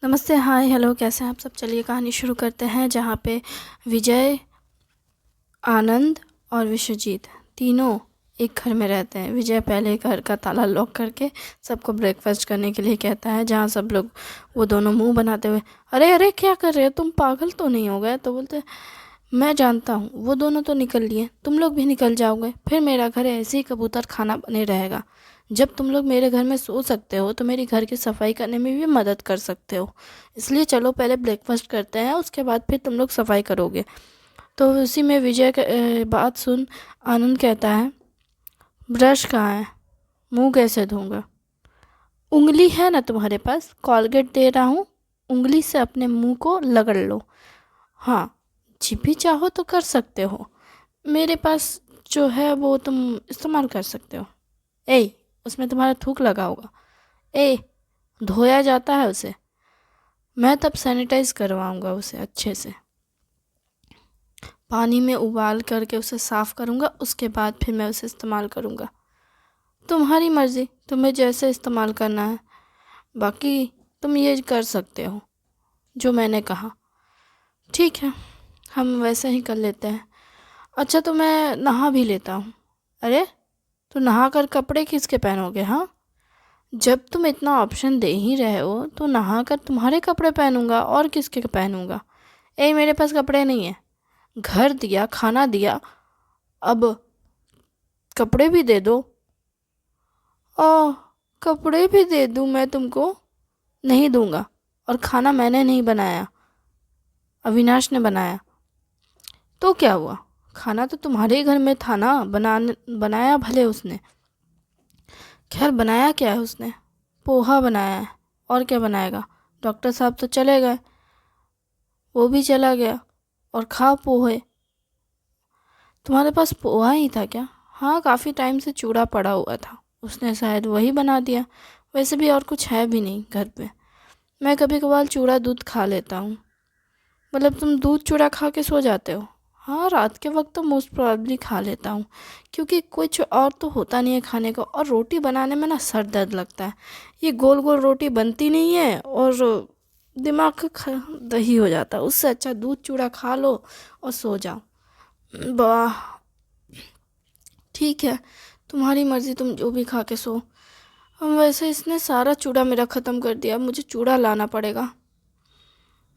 नमस्ते, हाय, हेलो, कैसे हैं आप सब। चलिए कहानी शुरू करते हैं, जहाँ पे विजय, आनंद और विश्वजीत तीनों एक घर में रहते हैं। विजय पहले घर का ताला लॉक करके सबको ब्रेकफास्ट करने के लिए कहता है, जहाँ सब लोग, वो दोनों मुंह बनाते हुए, अरे अरे क्या कर रहे हो तुम, पागल तो नहीं हो गए। तो बोलते हैं, मैं जानता हूँ वो दोनों तो निकल लिए, तुम लोग भी निकल जाओगे, फिर मेरा घर ऐसे ही कबूतर खाना बने रहेगा। जब तुम लोग मेरे घर में सो सकते हो तो मेरी घर की सफाई करने में भी मदद कर सकते हो। इसलिए चलो पहले ब्रेकफास्ट करते हैं, उसके बाद फिर तुम लोग सफाई करोगे। तो उसी में विजय का बात सुन आनंद कहता है, ब्रश कहाँ है, मुंह कैसे धोऊंगा। उंगली है ना तुम्हारे पास, कॉलगेट दे रहा हूँ, उंगली से अपने मुंह को रगड़ लो। हाँ, जब भी चाहो तो कर सकते हो, मेरे पास जो है वो तुम इस्तेमाल कर सकते हो। ए, उसमें तुम्हारा थूक लगा होगा। ए, धोया जाता है उसे, मैं तब सैनिटाइज करवाऊंगा उसे अच्छे से, पानी में उबाल करके उसे साफ़ करूंगा, उसके बाद फिर मैं उसे इस्तेमाल करूंगा। तुम्हारी मर्ज़ी, तुम्हें जैसे इस्तेमाल करना है, बाकी तुम ये कर सकते हो जो मैंने कहा। ठीक है, हम वैसे ही कर लेते हैं। अच्छा, तो मैं नहा भी लेता हूँ। अरे, तो नहा कर कपड़े किसके पहनोगे। हाँ, जब तुम इतना ऑप्शन दे ही रहे हो तो नहा कर तुम्हारे कपड़े पहनूंगा, और किसके पहनूंगा। ए, मेरे पास कपड़े नहीं है, घर दिया, खाना दिया, अब कपड़े भी दे दो। ओह, कपड़े भी दे दूँ मैं तुमको। नहीं दूंगा, और खाना मैंने नहीं बनाया, अविनाश ने बनाया। तो क्या हुआ, खाना तो तुम्हारे ही घर में था ना, बनाया भले उसने। खैर, बनाया क्या है उसने, पोहा बनाया है, और क्या बनाएगा। डॉक्टर साहब तो चले गए, वो भी चला गया, और खाओ पोहे। तुम्हारे पास पोहा ही था क्या। हाँ, काफ़ी टाइम से चूड़ा पड़ा हुआ था, उसने शायद वही बना दिया। वैसे भी और कुछ है भी नहीं घर पे, मैं कभी कभार चूड़ा दूध खा लेता हूँ। मतलब तुम दूध चूड़ा खा के सो जाते हो। हाँ, रात के वक्त तो मोस्ट प्रोबेबली खा लेता हूँ, क्योंकि कुछ और तो होता नहीं है खाने को, और रोटी बनाने में ना सर दर्द लगता है। ये गोल गोल रोटी बनती नहीं है, और दिमाग दही हो जाता है। उससे अच्छा दूध चूड़ा खा लो और सो जाओ। वाह, ठीक है, तुम्हारी मर्ज़ी, तुम जो भी खा के सो। हम वैसे इसने सारा चूड़ा मेरा ख़त्म कर दिया, मुझे चूड़ा लाना पड़ेगा।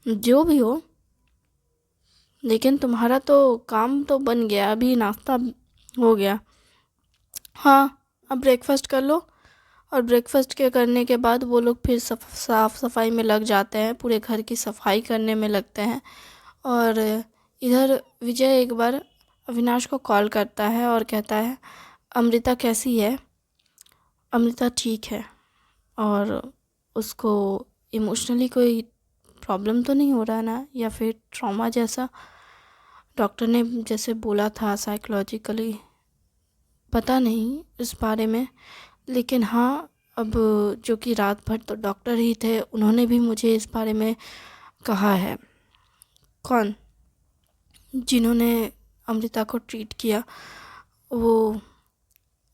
जो भी हो, लेकिन तुम्हारा तो काम तो बन गया, अभी नाश्ता हो गया। हाँ, अब ब्रेकफास्ट कर लो, और ब्रेकफास्ट के करने के बाद वो लोग फिर साफ़ सफाई में लग जाते हैं, पूरे घर की सफाई करने में लगते हैं। और इधर विजय एक बार अविनाश को कॉल करता है और कहता है, अमृता कैसी है। अमृता ठीक है, और उसको इमोशनली कोई प्रॉब्लम तो नहीं हो रहा ना, या फिर ट्रॉमा जैसा। डॉक्टर ने जैसे बोला था साइकोलॉजिकली, पता नहीं इस बारे में, लेकिन हाँ, अब जो कि रात भर तो डॉक्टर ही थे, उन्होंने भी मुझे इस बारे में कहा है। कौन, जिन्होंने अमृता को ट्रीट किया, वो,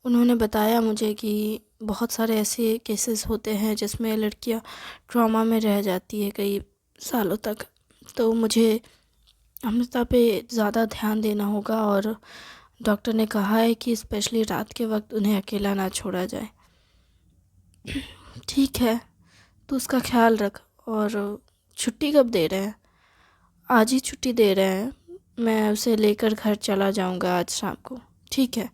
उन्होंने बताया मुझे कि बहुत सारे ऐसे केसेस होते हैं जिसमें लड़कियां ट्रॉमा में रह जाती है कई सालों तक। तो मुझे अमृता पे ज़्यादा ध्यान देना होगा, और डॉक्टर ने कहा है कि स्पेशली रात के वक्त उन्हें अकेला ना छोड़ा जाए। ठीक है, तो उसका ख्याल रख। और छुट्टी कब दे रहे हैं। आज ही छुट्टी दे रहे हैं, मैं उसे लेकर घर चला जाऊंगा आज शाम को। ठीक है,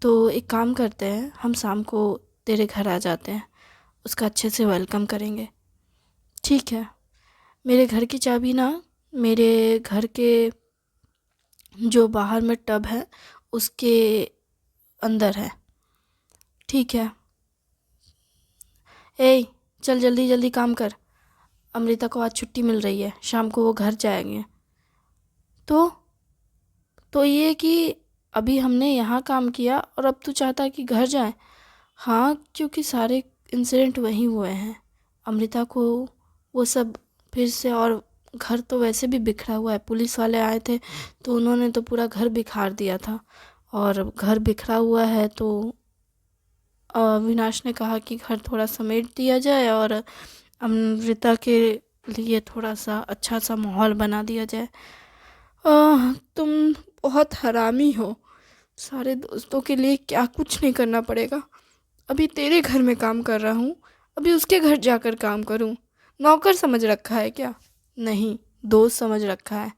तो एक काम करते हैं, हम शाम को तेरे घर आ जाते हैं, उसका अच्छे से वेलकम करेंगे। ठीक है, मेरे घर की चाबी ना मेरे घर के जो बाहर में टब है उसके अंदर है। ठीक है। ए, चल जल्दी जल्दी काम कर, अमृता को आज छुट्टी मिल रही है, शाम को वो घर जाएंगे। तो ये कि अभी हमने यहाँ काम किया और अब तू चाहता है कि घर जाए। हाँ, क्योंकि सारे इंसिडेंट वहीं हुए हैं, अमृता को वो सब फिर से, और घर तो वैसे भी बिखरा हुआ है, पुलिस वाले आए थे तो उन्होंने तो पूरा घर बिखार दिया था, और घर बिखरा हुआ है तो अविनाश ने कहा कि घर थोड़ा समेट दिया जाए, और अमृता के लिए थोड़ा सा अच्छा सा माहौल बना दिया जाए। तुम बहुत हरामी हो। सारे दोस्तों के लिए क्या कुछ नहीं करना पड़ेगा। अभी तेरे घर में काम कर रहा हूँ, अभी उसके घर जाकर काम करूँ? नौकर समझ रखा है क्या? नहीं, दोस्त समझ रखा है।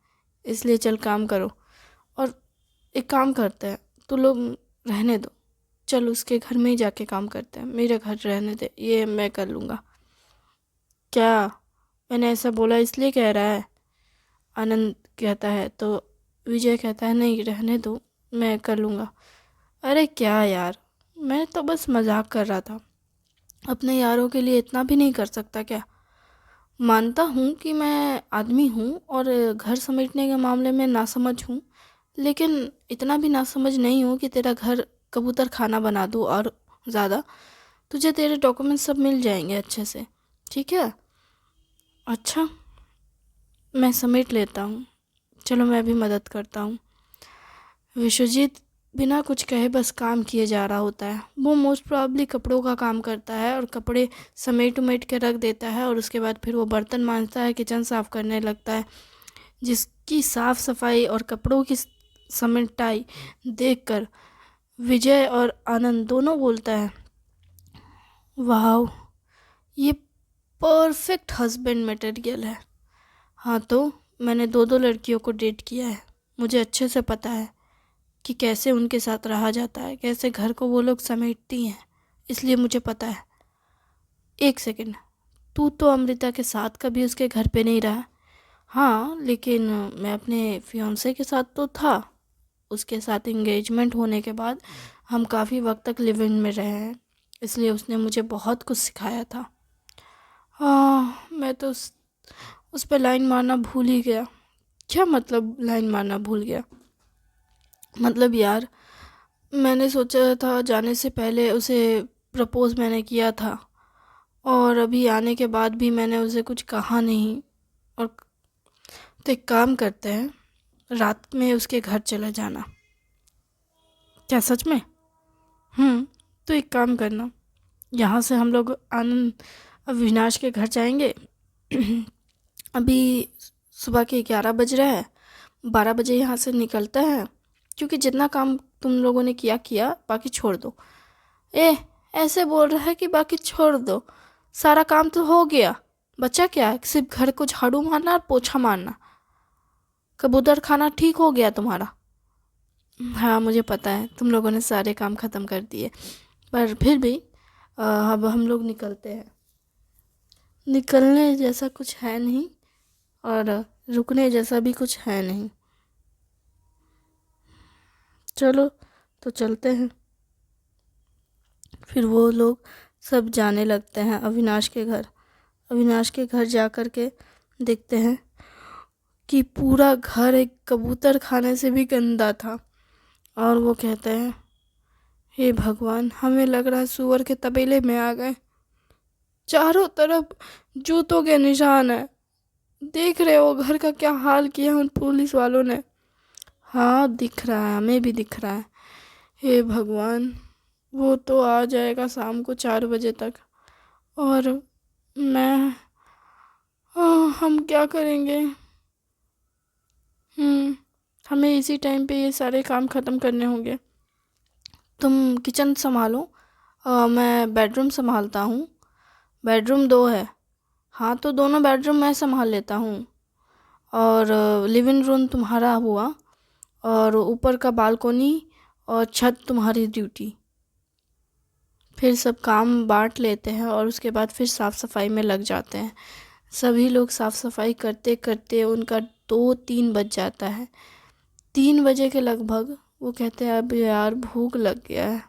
इसलिए चल काम करो। और एक काम करते हैं, तू लोग रहने दो, चल उसके घर में ही जाके काम करते हैं, मेरे घर रहने दे, ये मैं कर लूँगा। क्या? मैंने ऐसा बोला इसलिए कह रहा है? आनंद कहता है तो विजय कहता है नहीं रहने दो, मैं कर लूँगा। अरे क्या यार, मैं तो बस मजाक कर रहा था। अपने यारों के लिए इतना भी नहीं कर सकता क्या? मानता हूँ कि मैं आदमी हूँ और घर समेटने के मामले में नासमझ हूँ, लेकिन इतना भी नासमझ नहीं हूँ कि तेरा घर कबूतर खाना बना दूँ। और ज़्यादा, तुझे तेरे डॉक्यूमेंट सब मिल जाएंगे अच्छे से, ठीक है? अच्छा, मैं समेट लेता हूँ, चलो मैं भी मदद करता हूँ। विश्वजीत बिना कुछ कहे बस काम किए जा रहा होता है। वो मोस्ट प्रॉब्ली कपड़ों का काम करता है और कपड़े समेट उमेट के रख देता है, और उसके बाद फिर वो बर्तन मांजता है, किचन साफ़ करने लगता है। जिसकी साफ़ सफाई और कपड़ों की समेटाई देखकर विजय और आनंद दोनों बोलता है, वाह, ये परफेक्ट हस्बैंड मटेरियल है। हाँ तो मैंने दो दो लड़कियों को डेट किया है, मुझे अच्छे से पता है कि कैसे उनके साथ रहा जाता है, कैसे घर को वो लोग समेटती हैं, इसलिए मुझे पता है। एक सेकंड, तू तो अमृता के साथ कभी उसके घर पे नहीं रहा? हाँ, लेकिन मैं अपने फियांसे के साथ तो था। उसके साथ इंगेजमेंट होने के बाद हम काफ़ी वक्त तक लिव इन में रहे हैं, इसलिए उसने मुझे बहुत कुछ सिखाया था। हाँ, मैं तो उस पर लाइन मारना भूल ही गया। क्या मतलब लाइन मारना भूल गया? मतलब यार, मैंने सोचा था जाने से पहले उसे प्रपोज़ मैंने किया था, और अभी आने के बाद भी मैंने उसे कुछ कहा नहीं। और तो एक काम करते हैं, रात में उसके घर चले जाना। क्या सच में? तो एक काम करना, यहाँ से हम लोग आनंद अविनाश के घर जाएंगे। अभी सुबह के 11 बज रहे हैं, 12 बजे यहाँ से निकलते हैं, क्योंकि जितना काम तुम लोगों ने किया किया, बाकी छोड़ दो। ए, ऐसे बोल रहा है कि बाकी छोड़ दो? सारा काम तो हो गया, बचा क्या है? सिर्फ घर को झाड़ू मारना और पोछा मारना। कबूतर खाना ठीक हो गया तुम्हारा? हाँ, मुझे पता है तुम लोगों ने सारे काम ख़त्म कर दिए, पर फिर भी अब हम लोग निकलते हैं। निकलने जैसा कुछ है नहीं, और रुकने जैसा भी कुछ है नहीं। चलो, तो चलते हैं। फिर वो लोग सब जाने लगते हैं अविनाश के घर। अविनाश के घर जा कर के देखते हैं कि पूरा घर एक कबूतर खाने से भी गंदा था। और वो कहते हैं, हे भगवान, हमें लग रहा है सुअर के तबेले में आ गए। चारों तरफ जूतों के निशान है। देख रहे हो घर का क्या हाल किया उन पुलिस वालों ने? हाँ, दिख रहा है, हमें भी दिख रहा है। हे भगवान, वो तो आ जाएगा शाम को 4 बजे तक, और मैं हम क्या करेंगे? हमें इसी टाइम पे ये सारे काम ख़त्म करने होंगे। तुम किचन संभालो, मैं बेडरूम संभालता हूँ। बेडरूम 2 है। हाँ, तो दोनों बेडरूम मैं संभाल लेता हूँ, और लिविंग रूम तुम्हारा हुआ, और ऊपर का बालकोनी और छत तुम्हारी ड्यूटी। फिर सब काम बांट लेते हैं, और उसके बाद फिर साफ़ सफाई में लग जाते हैं। सभी लोग साफ़ सफाई करते करते उनका 2-3 बज जाता है। 3 बजे के लगभग वो कहते हैं, अब यार भूख लग गया है।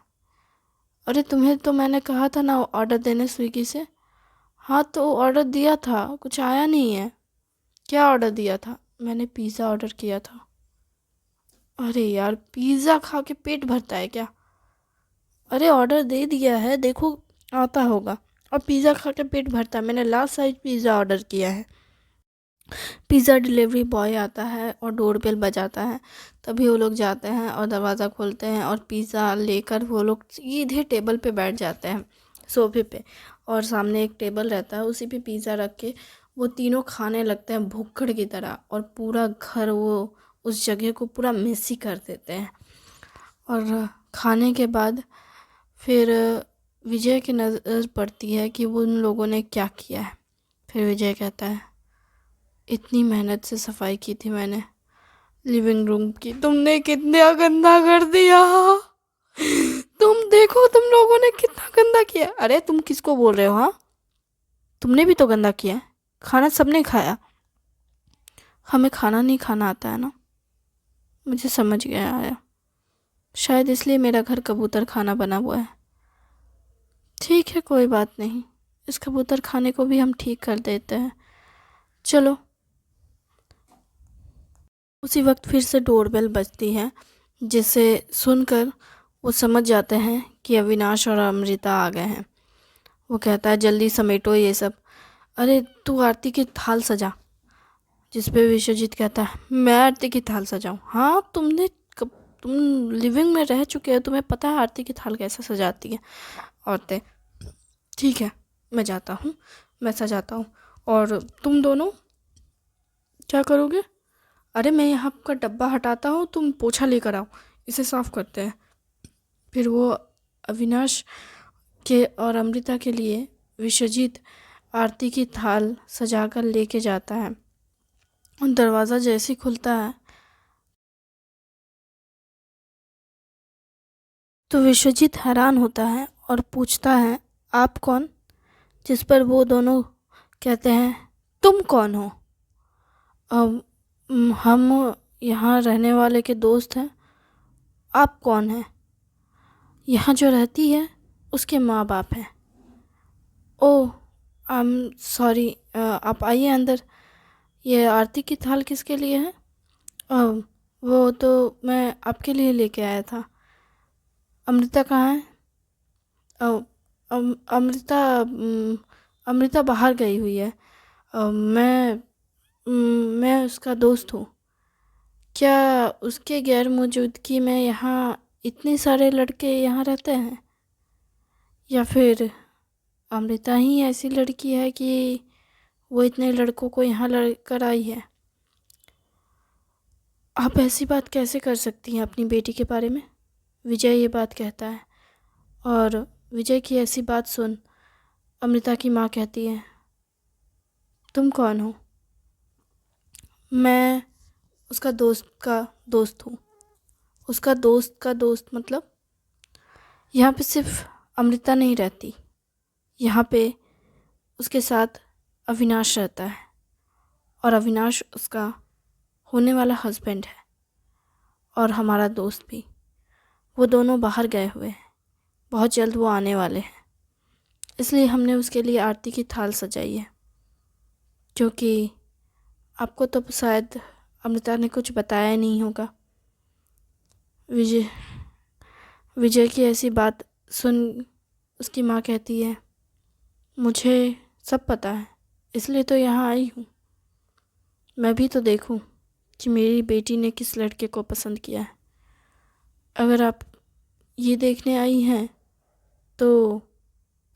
अरे तुम्हें तो मैंने कहा था ना ऑर्डर देने स्विगी से। हाँ, तो ऑर्डर दिया था, कुछ आया नहीं है। क्या ऑर्डर दिया था? मैंने पिज़्ज़ा ऑर्डर किया था। अरे यार, पिज़्ज़ा खा के पेट भरता है क्या? अरे ऑर्डर दे दिया है, देखो आता होगा। और पिज़्ज़ा खा के पेट भरता है? मैंने लार्ज साइज पिज़्ज़ा ऑर्डर किया है। पिज़्ज़ा डिलीवरी बॉय आता है और डोर बेल बजाता है, तभी वो लोग जाते हैं और दरवाज़ा खोलते हैं, और पिज़्ज़ा लेकर वो लोग सीधे टेबल पे बैठ जाते हैं, सोफे पे। और सामने एक टेबल रहता है, उसी पे पिज़्ज़ा रख के वो तीनों खाने लगते हैं भुक्खड़ की तरह, और पूरा घर वो उस जगह को पूरा मेसी कर देते हैं। और खाने के बाद फिर विजय की नज़र पड़ती है कि वो उन लोगों ने क्या किया है। फिर विजय कहता है, इतनी मेहनत से सफाई की थी मैंने लिविंग रूम की, तुमने कितना गंदा कर दिया। तुम देखो तुम लोगों ने कितना गंदा किया। अरे तुम किसको बोल रहे हो? हाँ, तुमने भी तो गंदा किया है, खाना सबने खाया। हमें खाना नहीं खाना आता है ना। मुझे समझ गया है, शायद इसलिए मेरा घर कबूतर खाना बना हुआ है। ठीक है, कोई बात नहीं, इस कबूतर खाने को भी हम ठीक कर देते हैं। चलो। उसी वक्त फिर से डोरबेल बजती है, जिसे सुनकर वो समझ जाते हैं कि अविनाश और अमृता आ गए हैं। वो कहता है, जल्दी समेटो ये सब। अरे तू आरती की थाल सजा। जिस पे विश्वजीत कहता है, मैं आरती की थाल सजाऊं? हाँ, तुम लिविंग में रह चुके हो, तुम्हें पता है आरती की थाल कैसे सजाती है औरतें। ठीक है, मैं जाता हूँ, मैं सजाता हूँ। और तुम दोनों क्या करोगे? अरे मैं यहाँ का डब्बा हटाता हूँ, तुम पोछा लेकर आओ, इसे साफ करते हैं। फिर वो अविनाश के और अमृता के लिए विश्वजीत आरती की थाल सजाकर लेके जाता है। और दरवाज़ा जैसे ही खुलता है तो विश्वजीत हैरान होता है और पूछता है, आप कौन? जिस पर वो दोनों कहते हैं, तुम कौन हो? हम यहाँ रहने वाले के दोस्त हैं। आप कौन हैं? यहाँ जो रहती है उसके माँ बाप हैं। ओह, आई एम सॉरी, आप आइए अंदर। ये आरती की थाल किसके लिए है? वो तो मैं आपके लिए लेके आया था। अमृता कहाँ है? अ, अमृता अमृता बाहर गई हुई है। मैं उसका दोस्त हूँ। क्या उसके गैर मौजूदगी में यहाँ इतने सारे लड़के यहाँ रहते हैं, या फिर अमृता ही ऐसी लड़की है कि वो इतने लड़कों को यहाँ लड़कर आई है? आप ऐसी बात कैसे कर सकती हैं अपनी बेटी के बारे में? विजय ये बात कहता है। और विजय की ऐसी बात सुन अमृता की माँ कहती है, तुम कौन हो? मैं उसका दोस्त का दोस्त हूँ। उसका दोस्त का दोस्त मतलब? यहाँ पे सिर्फ अमृता नहीं रहती, यहाँ पे उसके साथ अविनाश रहता है, और अविनाश उसका होने वाला हस्बैंड है और हमारा दोस्त भी। वो दोनों बाहर गए हुए हैं, बहुत जल्द वो आने वाले हैं, इसलिए हमने उसके लिए आरती की थाल सजाई है। क्योंकि आपको तो शायद अमृता ने कुछ बताया नहीं होगा। विजय की ऐसी बात सुन उसकी माँ कहती है, मुझे सब पता है, इसलिए तो यहाँ आई हूँ। मैं भी तो देखूँ कि मेरी बेटी ने किस लड़के को पसंद किया है। अगर आप ये देखने आई हैं तो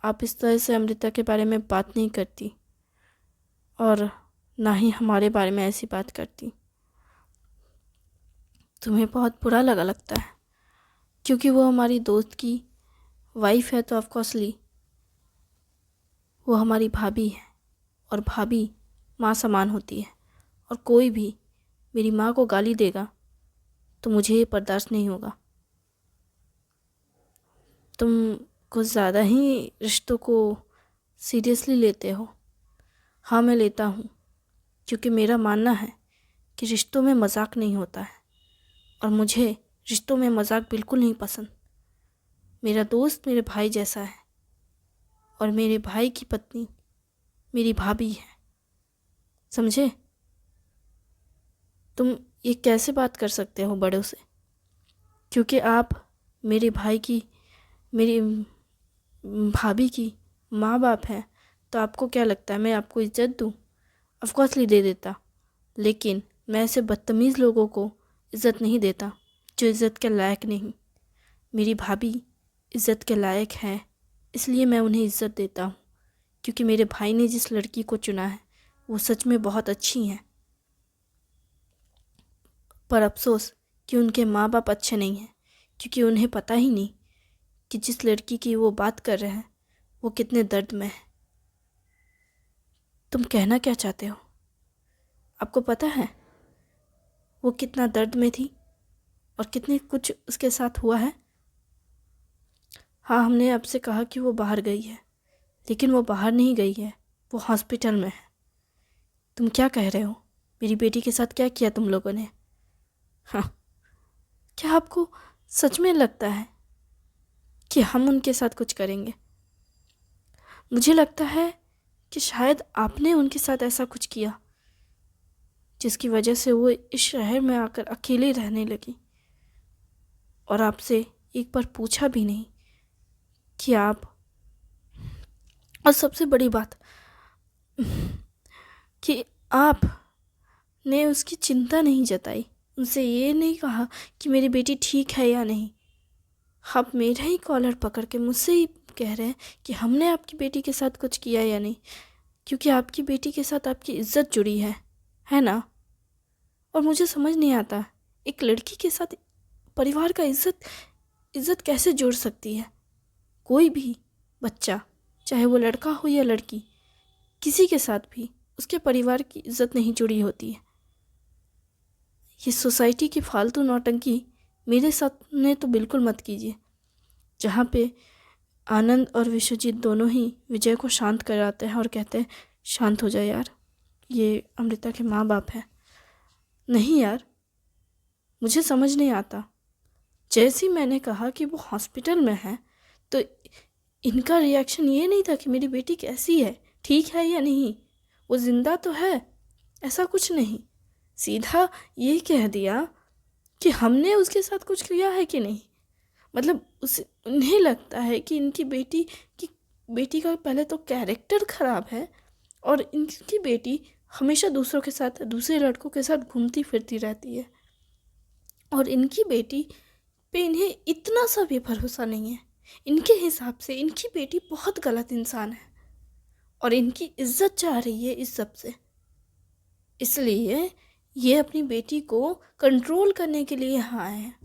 आप इस तरह से अमृता के बारे में बात नहीं करती, और ना ही हमारे बारे में ऐसी बात करती। तुम्हें बहुत बुरा लगता है क्योंकि वो हमारी दोस्त की वाइफ है, तो ऑफकोर्सली वो हमारी भाभी है, और भाभी माँ समान होती है। और कोई भी मेरी माँ को गाली देगा तो मुझे ये बर्दाश्त नहीं होगा। तुम कुछ ज़्यादा ही रिश्तों को सीरियसली लेते हो। हाँ, मैं लेता हूँ, क्योंकि मेरा मानना है कि रिश्तों में मजाक नहीं होता है, और मुझे रिश्तों में मजाक बिल्कुल नहीं पसंद। मेरा दोस्त मेरे भाई जैसा है, और मेरे भाई की पत्नी मेरी भाभी है, समझे? तुम ये कैसे बात कर सकते हो बड़ों से? क्योंकि आप मेरे भाई की, मेरी भाभी की माँ बाप हैं, तो आपको क्या लगता है मैं आपको इज्जत दूँ? ऑफकोर्सली दे देता, लेकिन मैं ऐसे बदतमीज़ लोगों को इज़्ज़त नहीं देता जो इज़्ज़त के लायक नहीं। मेरी भाभी इज़्ज़त के लायक हैं, इसलिए मैं उन्हें इज़्ज़त देता हूँ, क्योंकि मेरे भाई ने जिस लड़की को चुना है वो सच में बहुत अच्छी हैं, पर अफसोस कि उनके माँ बाप अच्छे नहीं हैं, क्योंकि उन्हें पता ही नहीं कि जिस लड़की की वो बात कर रहे हैं वो कितने दर्द में है। तुम कहना क्या चाहते हो? आपको पता है वो कितना दर्द में थी और कितनी कुछ उसके साथ हुआ है? हाँ, हमने आपसे कहा कि वो बाहर गई है, लेकिन वो बाहर नहीं गई है, वो हॉस्पिटल में है। तुम क्या कह रहे हो? मेरी बेटी के साथ क्या किया तुम लोगों ने? हाँ, क्या आपको सच में लगता है कि हम उनके साथ कुछ करेंगे? मुझे लगता है कि शायद आपने उनके साथ ऐसा कुछ किया जिसकी वजह से वो इस शहर में आकर अकेली रहने लगी, और आपसे एक बार पूछा भी नहीं कि आप। और सबसे बड़ी बात कि आप ने उसकी चिंता नहीं जताई, उनसे ये नहीं कहा कि मेरी बेटी ठीक है या नहीं। आप मेरा ही कॉलर पकड़ के मुझसे ही कह रहे हैं कि हमने आपकी बेटी के साथ कुछ किया या नहीं, क्योंकि आपकी बेटी के साथ आपकी इज्जत जुड़ी है ना? और मुझे समझ नहीं आता एक लड़की के साथ परिवार का इज्जत कैसे जुड़ सकती है। कोई भी बच्चा, चाहे वो लड़का हो या लड़की, किसी के साथ भी उसके परिवार की इज्जत नहीं जुड़ी होती है। ये सोसाइटी की फालतू नौटंकी मेरे साथ ने तो बिल्कुल मत कीजिए, जहाँ पे आनंद और विश्वजीत दोनों ही विजय को शांत कराते हैं और कहते हैं शांत हो जाए यार, ये अमृता के माँ बाप हैं। नहीं यार, मुझे समझ नहीं आता। जैसे ही मैंने कहा कि वो हॉस्पिटल में है तो इनका रिएक्शन ये नहीं था कि मेरी बेटी कैसी है, ठीक है या नहीं, वो जिंदा तो है, ऐसा कुछ नहीं। सीधा ये कह दिया कि हमने उसके साथ कुछ किया है कि नहीं। मतलब उन्हें लगता है कि इनकी बेटी का पहले तो कैरेक्टर ख़राब है, और इनकी बेटी हमेशा दूसरों के साथ, दूसरे लड़कों के साथ घूमती फिरती रहती है, और इनकी बेटी पे इन्हें इतना सा भी भरोसा नहीं है। इनके हिसाब से इनकी बेटी बहुत गलत इंसान है और इनकी इज्जत जा रही है इस सब से। इसलिए ये अपनी बेटी को कंट्रोल करने के लिए यहाँ आए हैं।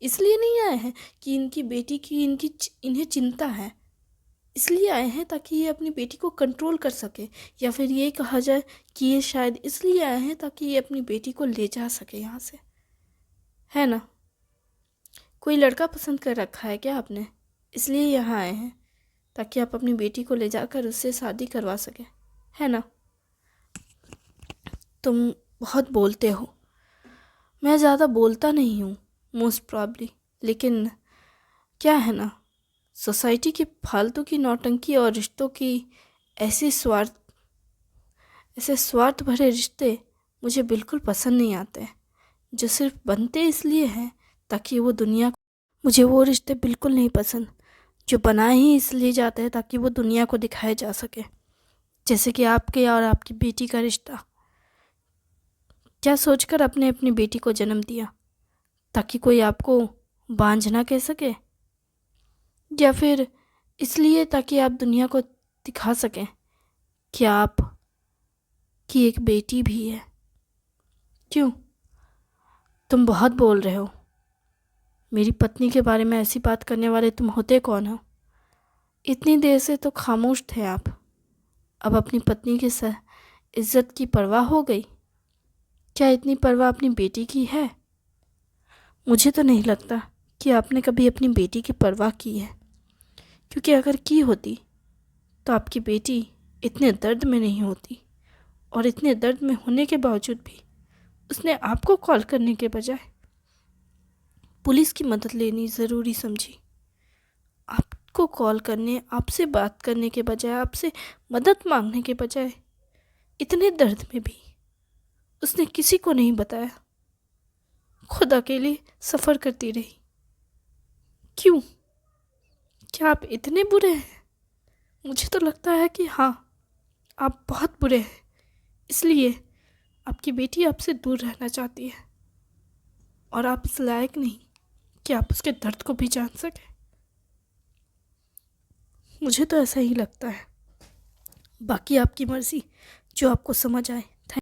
इसलिए नहीं आए हैं कि इनकी बेटी की इन्हें चिंता है, इसलिए आए हैं ताकि ये अपनी बेटी को कंट्रोल कर सके, या फिर ये कहा जाए कि ये शायद इसलिए आए हैं ताकि ये अपनी बेटी को ले जा सके यहाँ से, है ना? कोई लड़का पसंद कर रखा है क्या आपने? इसलिए यहाँ आए हैं ताकि आप अपनी बेटी को ले जाकर उससे शादी करवा सके, है ना? तुम बहुत बोलते हो। मैं ज़्यादा बोलता नहीं हूँ मोस्ट प्रॉब्ली, लेकिन क्या है ना, सोसाइटी की फालतू की नौटंकी और रिश्तों की ऐसे स्वार्थ भरे रिश्ते मुझे बिल्कुल पसंद नहीं आते, जो सिर्फ बनते इसलिए हैं ताकि वो दुनिया। मुझे वो रिश्ते बिल्कुल नहीं पसंद जो बनाए ही इसलिए जाते हैं ताकि वो दुनिया को दिखाए जा सके, जैसे कि आपके और आपकी बेटी का रिश्ता। क्या सोचकर आपने अपनी बेटी को जन्म दिया? ताकि कोई आपको बांझ ना कह सके, या फिर इसलिए ताकि आप दुनिया को दिखा सकें कि आप की एक बेटी भी है? क्यों? तुम बहुत बोल रहे हो। मेरी पत्नी के बारे में ऐसी बात करने वाले तुम होते कौन हो? इतनी देर से तो खामोश थे आप, अब अपनी पत्नी के साथ इज्जत की परवाह हो गई। क्या इतनी परवाह अपनी बेटी की है? मुझे तो नहीं लगता कि आपने कभी अपनी बेटी की परवाह की है, क्योंकि अगर की होती तो आपकी बेटी इतने दर्द में नहीं होती, और इतने दर्द में होने के बावजूद भी उसने आपको कॉल करने के बजाय पुलिस की मदद लेनी ज़रूरी समझी। आपको कॉल करने, आपसे बात करने के बजाय, आपसे मदद मांगने के बजाय, इतने दर्द में भी उसने किसी को नहीं बताया, खुद अकेले सफ़र करती रही। क्यों? क्या आप इतने बुरे हैं? मुझे तो लगता है कि हाँ, आप बहुत बुरे हैं, इसलिए आपकी बेटी आपसे दूर रहना चाहती है, और आप इस लायक नहीं कि आप उसके दर्द को भी जान सकें। मुझे तो ऐसा ही लगता है, बाकी आपकी मर्ज़ी, जो आपको समझ आए।